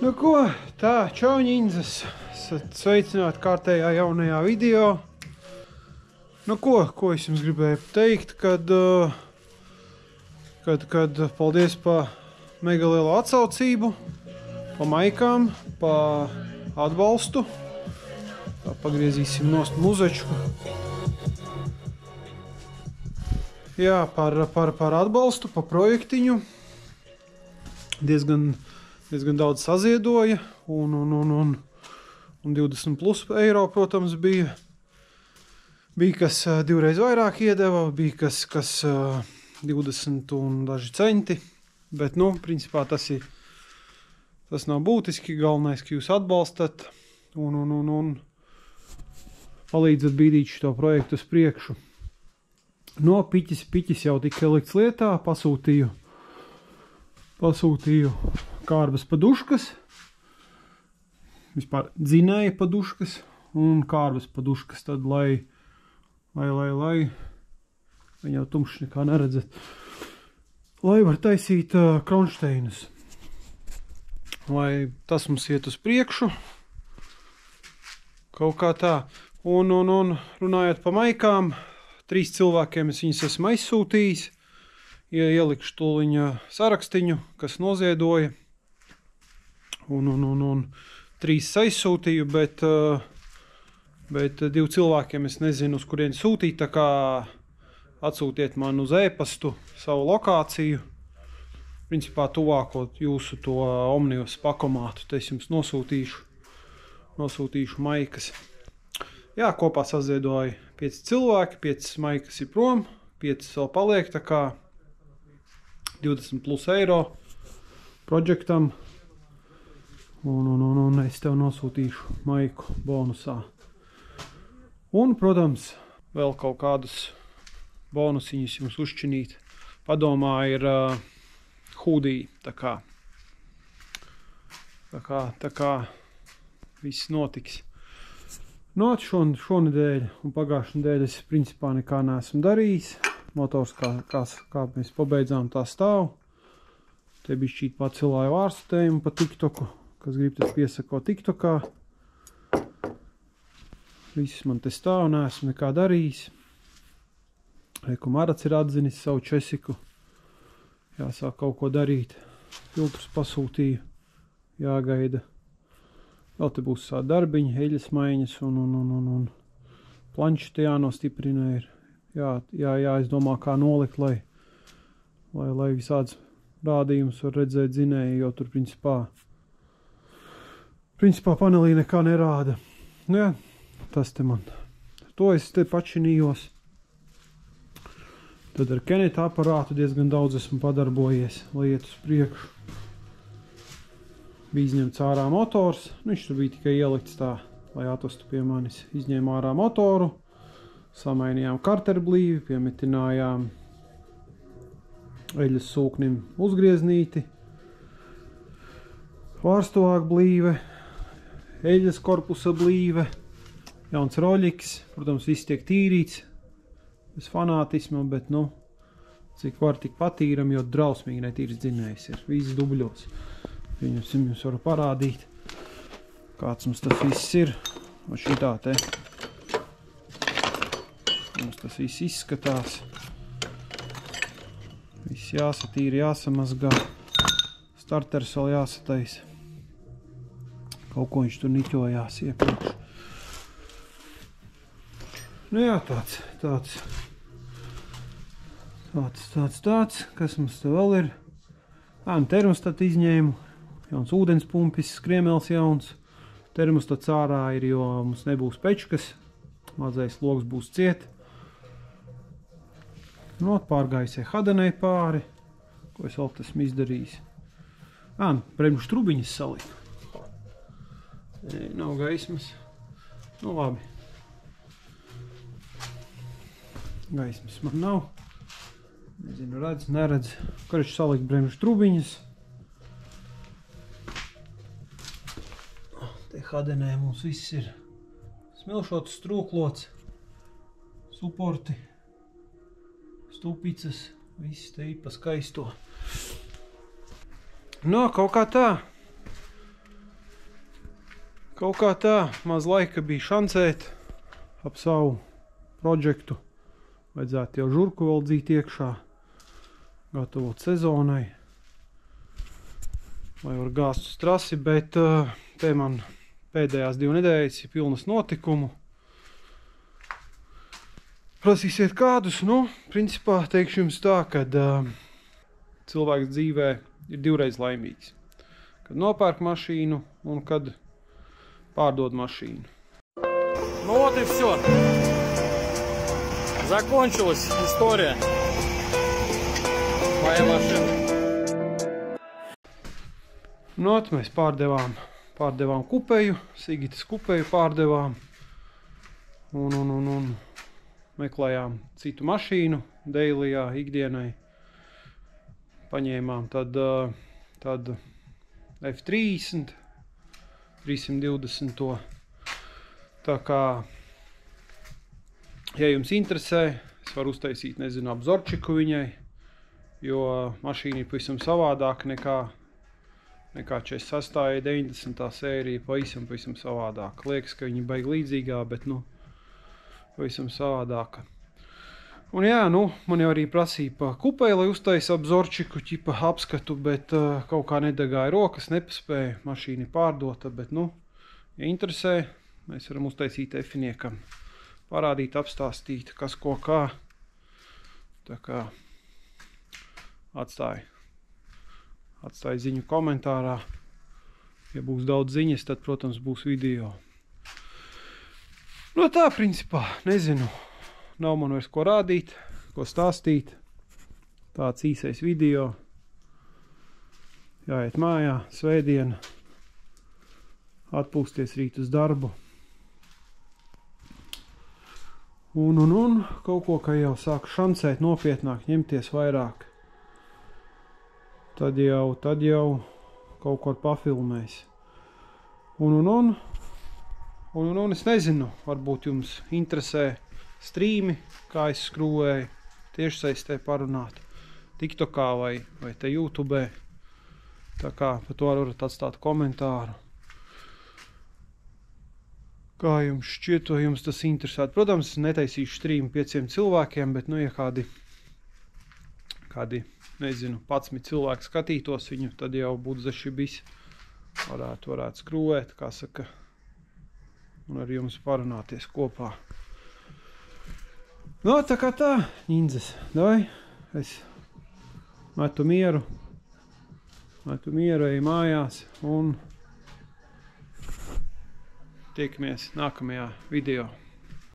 Nu ko, tā, čau ņindzes, sveicināt kārtējā jaunajā video. Nu ko es jums gribēju teikt, kad paldies pa mega lielu atsaucību, pa maikām, pa atbalstu. Tā, pagriezīsim nost muzečku. Jā, par atbalstu, pa projektiņu. Diezgan daudz saziedoja, un 20 plus eiro, protams, bija. Bija kas divreiz vairāk iedeva, bija kas 20 un daži centi, bet, nu, principā tas nav būtiski, galvenais, ka jūs atbalstat un palīdzat bīdīt šo projektu uz priekšu. No, piķis jau tika likts lietā, pasūtīju kārbas paduškas, vispār dzinēja paduškas un kārbas paduškas, tad, lai viņa jau tumšs nekā neredzēt, lai var taisīt kronšteinus, lai tas mums iet uz priekšu, kaut kā tā, un runājot pa maikām, 3 cilvēkiem es viņas esmu aizsūtījis, ielikšu tūliņa sarakstiņu, kas noziedoja, un 3 aizsūtīju, bet 2 cilvēkiem es nezinu, uz kurien sūtīt, tā kā atsūtiet man uz e-pastu savu lokāciju, principā tuvāko jūsu to Omnius pakomātu, te es jums nosūtīšu maikas. Jā, kopā saziedoja 5 cilvēki, 5 maikas ir prom, 5 vēl paliek, tā kā 20 plus eiro projektam, un es tev nosūtīšu maiku bonusā. Un, protams, vēl kaut kādus bonusiņus jums uzšķinīt. Padomā ir hūdī, tā kā viss notiks. No, šonedēļ un pagājušajā nedēļā es principā nekā neesmu darījis. Motors, kā mēs pabeidzām, tā stāv. Te bišķīt pacilāju ārstējumu pa TikToku, kas grib tas piesako TikTokā. Viss man te stāv, neesmu nekā darījis. Reku Marats ir atzinis savu česiku. Jāsāk kaut ko darīt. Filtrus pasūtīju. Jāgaida. Vēl te būs sādi darbiņi, eļas maiņas un planši te jānostiprina ir. Jāizdomā, kā nolikt, lai visāds rādījumus var redzēt dzinēji, jo tur principā panelī nekā nerāda. Nu jā, tas te man. To es te pačinījos. Tad ar Keneta aparātu diezgan daudz esmu padarbojies, lai iet uz priekšu. Bija izņemts ārā motors, viņš tur bija tikai ielikts tā, lai atvestu pie manis. Izņēma ārā motoru, samainījām karterblīvi, piemetinājām eļas sūknim uzgrieznīti, vārstuvāk blīve, eļas korpusa blīve, jauns roļiks, protams, viss tiek tīrīts, bez fanātisma, bet, nu, cik var tik patīram, jo drausmīgi netīrs dzinējs ir, viss dubļos. Jums varu parādīt, kāds mums tas viss ir. Un šitā te mums tas viss izskatās. Viss jāsatīra, jāsamazgā. Starters vēl jāsatais. Kaut ko viņš tur niķojās iepriekš. Nu jā, tāds. Kas mums te vēl ir? Termostatu izņēmu. Jauns ūdens pumpis, skriemels jauns. Termostats ārā ir, jo mums nebūs pečkas. Mazais logs būs ciet. Pārgājusie hadenei pāri. Ko es vēl esmu izdarījis? Bremžu trubiņas saliku. Nav gaismas. Nu labi. Gaismas man nav. Nezinu, redz, neredz. Karš salikt bremžu trubiņas. Te hadenē mums viss ir smilšots, strūklots, suporti, stupicas, viss te ir pa skaisto. No, kaut kā tā. Kaut kā tā, maz laika bija šancēt ap savu projektu. Vajadzētu jau žurku vēl dzīt iekšā, gatavot sezonai, lai var gāzt uz trasi, bet te man pēdējās 2 nedēļas ir pilnas notikumu. Prasīsiet kādus, principā teikšu jums tā, kad cilvēks dzīvē ir 2 reizes laimīgs. Kad nopērk mašīnu un kad pārdod mašīnu. Ну вот и все. Закончилась история моей машины. Mēs pārdevām kupeju, Sigitas kupeju pārdevām un meklējām citu mašīnu dailijā, ikdienai. Paņēmām tad F30, 320. Tā kā, ja jums interesē, es varu uztaisīt, nezinu, obzorčiku viņai, jo mašīna ir pavisam savādāka nekā 46. 90. sērija, pavisam savādāka. Liekas, ka viņa baigi līdzīgā, bet, pavisam savādāka. Un jā, man jau arī prasīja pa kupēju, lai uztaisa obzorčiku, ķipa apskatu, bet kaut kā nedagāja rokas, nepaspēja, mašīna ir pārdota, bet, ja interesē, mēs varam uztaisīt F-niekam, parādīt, apstāstīt, kas ko kā. Tā kā atstāja ziņu komentārā. Ja būs daudz ziņas, tad, protams, būs video. Tā, principā, nezinu, nav man vairs ko rādīt, ko stāstīt. Tāds īsais video. Jāiet mājā, svētdiena. Atpūsties rīt uz darbu. Un kaut ko, ka jau sāku šancēt nopietnāk, ņemties vairāk. Tad jau kaut ko pafilmēs. Un es nezinu, varbūt jums interesē strīmi, kā es skrūvēju, tiešsaistē parunāt, TikTokā vai te YouTube. Tā kā par to varat atstāt komentāru. Kā jums šķiet, vai jums tas interesētu? Protams, netaisīšu strīmu 5 cilvēkiem, bet, ja kādi, nezinu, 11 cilvēki skatītos viņu, tad jau būtu zašibis. Varētu skrūvēt, kā saka, un ar jums parunāties kopā. Tā kā tā, ņindzes, davai, es metu mieru, eju mājās un tiekamies nākamajā video.